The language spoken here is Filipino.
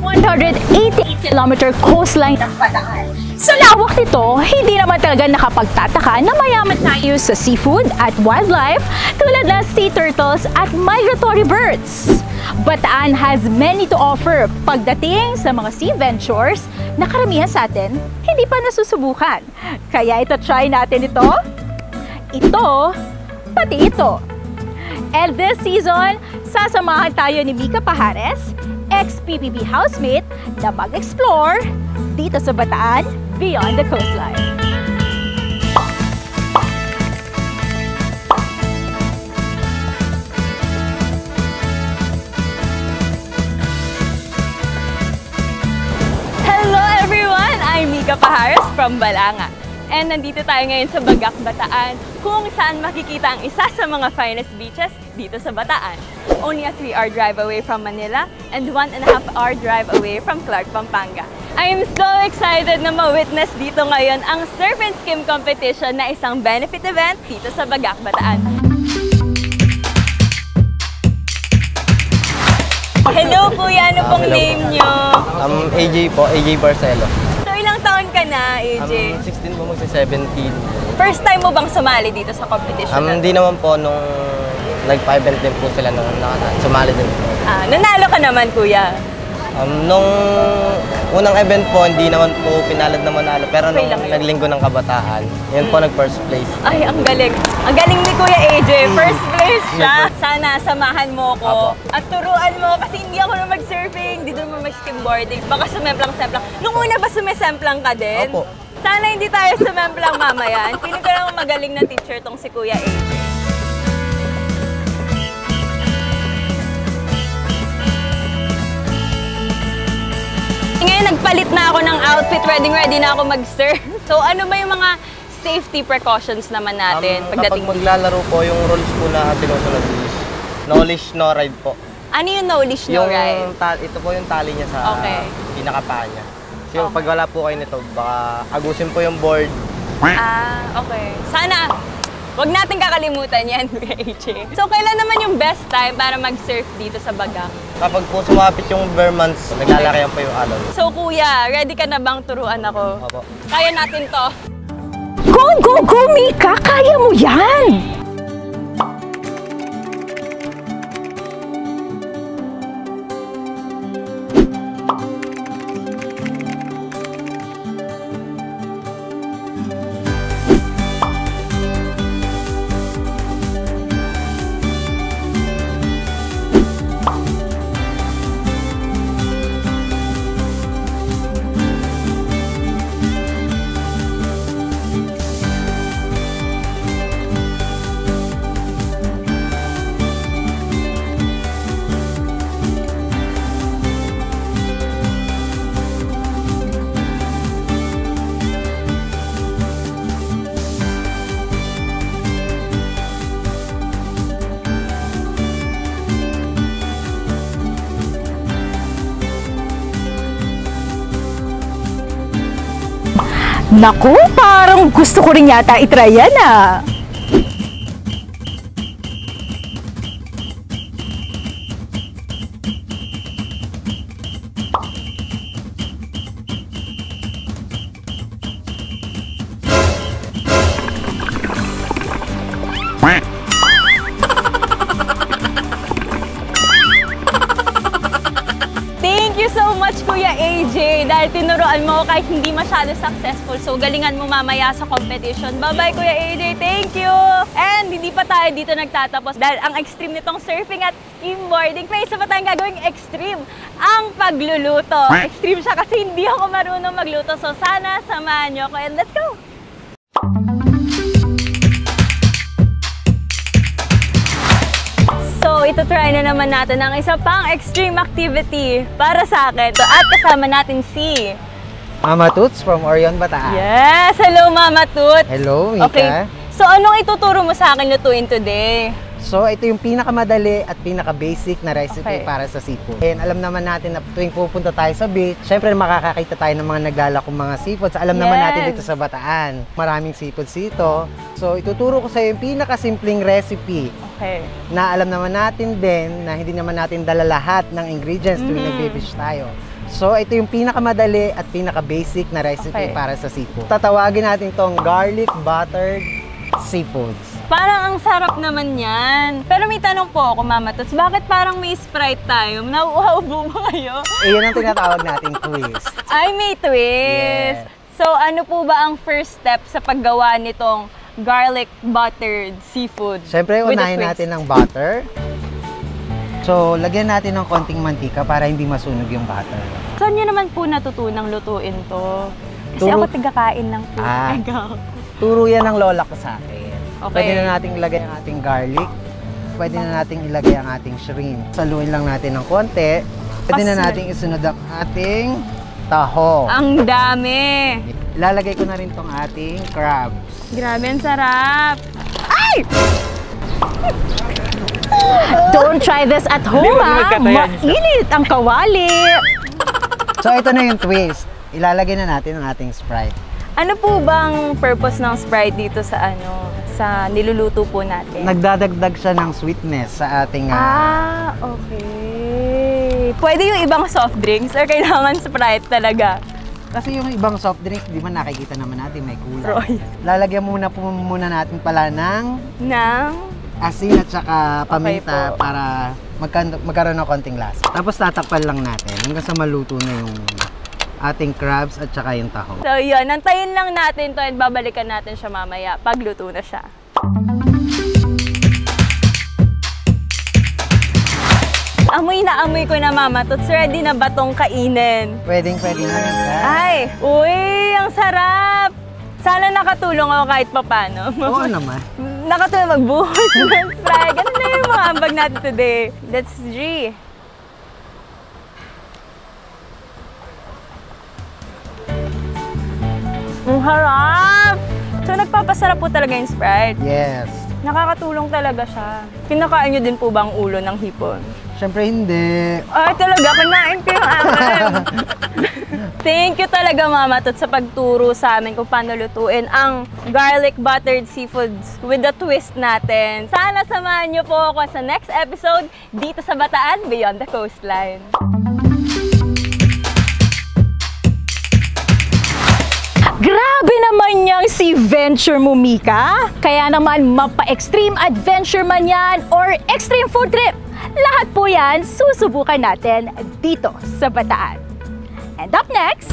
188-kilometer coastline ng Bataan. Sa lawak nito, hindi naman talaga nakapagtataka na mayaman tayo sa seafood at wildlife tulad ng sea turtles at migratory birds. Bataan has many to offer pagdating sa mga sea ventures na karamihan sa atin hindi pa nasusubukan. Kaya try natin ito, pati ito. And this season, sasamahan tayo ni Mika Pajares, ex-PBB housemate, na mag-explore dito sa Bataan, beyond the coastline. Hello everyone! I'm Mika Pajares from Balanga. And nandito tayo ngayon sa Bagak, Bataan, kung saan makikita ang isa sa mga finest beaches dito sa Bataan. Only a 3-hour drive away from Manila and 1.5-hour drive away from Clark, Pampanga. I am so excited na ma-witness dito ngayon ang Surf and Skim Competition na isang benefit event dito sa Bagak, Bataan. Hello kuya, ano pong name nyo? AJ po, AJ Barcelo. So ilang taon ka na, AJ? 16 po, magsi-17. First time mo bang sumali dito sa competition na to? Hindi naman po, nung nagpa-event din po sila nung sumali din po. Nanalo ka naman kuya? Nung unang event po, hindi naman po pinalad na manalo. Pero nung naglinggo ng kabataan, yun po nag-first place. Ay, ang galing. Ang galing ni Kuya AJ. First place siya. Sana samahan mo ko at turuan mo kasi hindi ako na mag-surfing, hindi naman mag-skimboarding. Baka sumemplang-semplang. Nung una ba sumesemplang ka din? Opo. Sana hindi tayo sumemplang mamaya. Piling ko lang magaling na teacher tong si Kuya AJ. Ngayon, nagpalit na ako ng outfit. Ready na ako mag-surf. So, ano ba yung mga safety precautions naman natin pagdating? Kapag maglalaro po, yung rules po na sinusunod is no leash, no ride po. Ano yung no leash, no ride? Ito po yung tali niya sa pinakapaa niya. So, pag wala po kayo nito, baka agusin po yung board. Okay. Sana, wag natin kakalimutan yan, Kuya AJ. So, kailan naman yung best time para mag-surf dito sa Bagak? Kapag po sumapit yung bare months, naglalakayan po yung alon. So, Kuya, ready ka na bang turuan ako? Opo. Kaya natin to. Go, Mika! Kaya mo yan! Naku, parang gusto ko rin yata itry yan ah. Thank you so much, Kuya AJ, dahil tinuruan mo kahit hindi masyado successful. So, galingan mo mamaya sa competition. Bye-bye, Kuya AJ. Thank you! And hindi pa tayo dito nagtatapos dahil ang extreme nitong surfing at skimboarding. May isa pa tayong gagawing extreme, ang pagluluto. Extreme siya kasi hindi ako marunong magluto. So, sana samahan nyo ako and let's go! So, ito-try na naman natin ang isa pang extreme activity para sa akin. So, at kasama natin si Mama Toots from Orion, Bataan. Yes! Hello, Mama Toots! Hello, Mika. Okay. So, anong ituturo mo sa akin lutuin today? So, ito yung pinakamadali at pinaka-basic na recipe Okay. para sa seafood. And alam naman natin na tuwing pupunta tayo sa beach, syempre makakakita tayo ng mga naglalakong mga seafoods. Alam naman natin dito sa Bataan, maraming seafoods dito. So, ituturo ko sa iyo yung pinakasimpleng recipe Okay. na alam naman natin din na hindi naman natin dala lahat ng ingredients tuwing nagbe-beach tayo. So, ito yung pinakamadali at pinaka-basic na recipe para sa seafood. Tatawagin natin tong garlic buttered seafoods. Parang ang sarap naman yan. Pero may tanong po ako, Mama Tots, bakit parang may Sprite tayo? Nauuhaw po ba kayo? Yan ang tinatawag nating twist. Ay, may twist! Yes. So, ano po ba ang first step sa paggawa nitong garlic buttered seafood? Siyempre, with a unahin twist? natin ng butter. So, lagyan natin ng konting mantika para hindi masunog yung butter. Saan nyo naman po natutunang lutuin to? Kasi Turo- ako tigakain ng food. Ah. Ikaw. Turo yan ng lola ko sa akin. Okay. Pwede na nating ilagay ang ating garlic. Pwede na nating ilagay ang ating shrimp. Saluin lang natin ng konti. Pwede na nating isunod ang ating taho. Ang dami! Ilalagay ko na rin tong ating crabs. Grabe, ang sarap! Ay! Don't try this at home, ha? Mainit ang kawali. So, ito na yung twist. Ilalagay na natin ang ating Sprite. Ano po bang purpose ng Sprite dito sa sa niluluto po natin? Nagdadagdag siya ng sweetness sa ating... Okay. Pwede yung ibang soft drinks or kailangan Sprite talaga? Kasi yung ibang soft drinks, di ba nakikita naman natin may kulay. Roy. Lalagyan muna natin pala ng Nang? asin at saka paminta po. para magkaroon ng konting lasa. Tapos tatakpan lang natin hanggang sa maluto na yung ating crabs at saka yung taho. So yun, nantayin lang natin to and babalikan natin siya mamaya pag luto na siya. Amoy na amoy ko na, Mama Tots. Ready na ba tong kainin? Pwede na yan. Ay, uy, ang sarap! Sana nakatulong ako kahit papano. Oo naman. Nakatulong magbuhos ng Sprite. Ganun na yung mga ambag natin today. That's G. Ang harap! So, nagpapasarap po talaga yung Sprite. Yes. Nakakatulong talaga siya. Kinakain niyo din po ba ang ulo ng hipon? Siyempre hindi. Ay, talaga, kinain ko yung akin. Thank you talaga, Mama Tots, sa pagturo sa amin kung paano lutuin ang garlic buttered seafoods with the twist natin. Sana samahan niyo po ako sa next episode dito sa Bataan Beyond the Coastline. Grabe naman yang si Venture mo, Mika. Kaya naman mapa-extreme adventure man yan or extreme food trip, lahat po yan susubukan natin dito sa Bataan. And up next,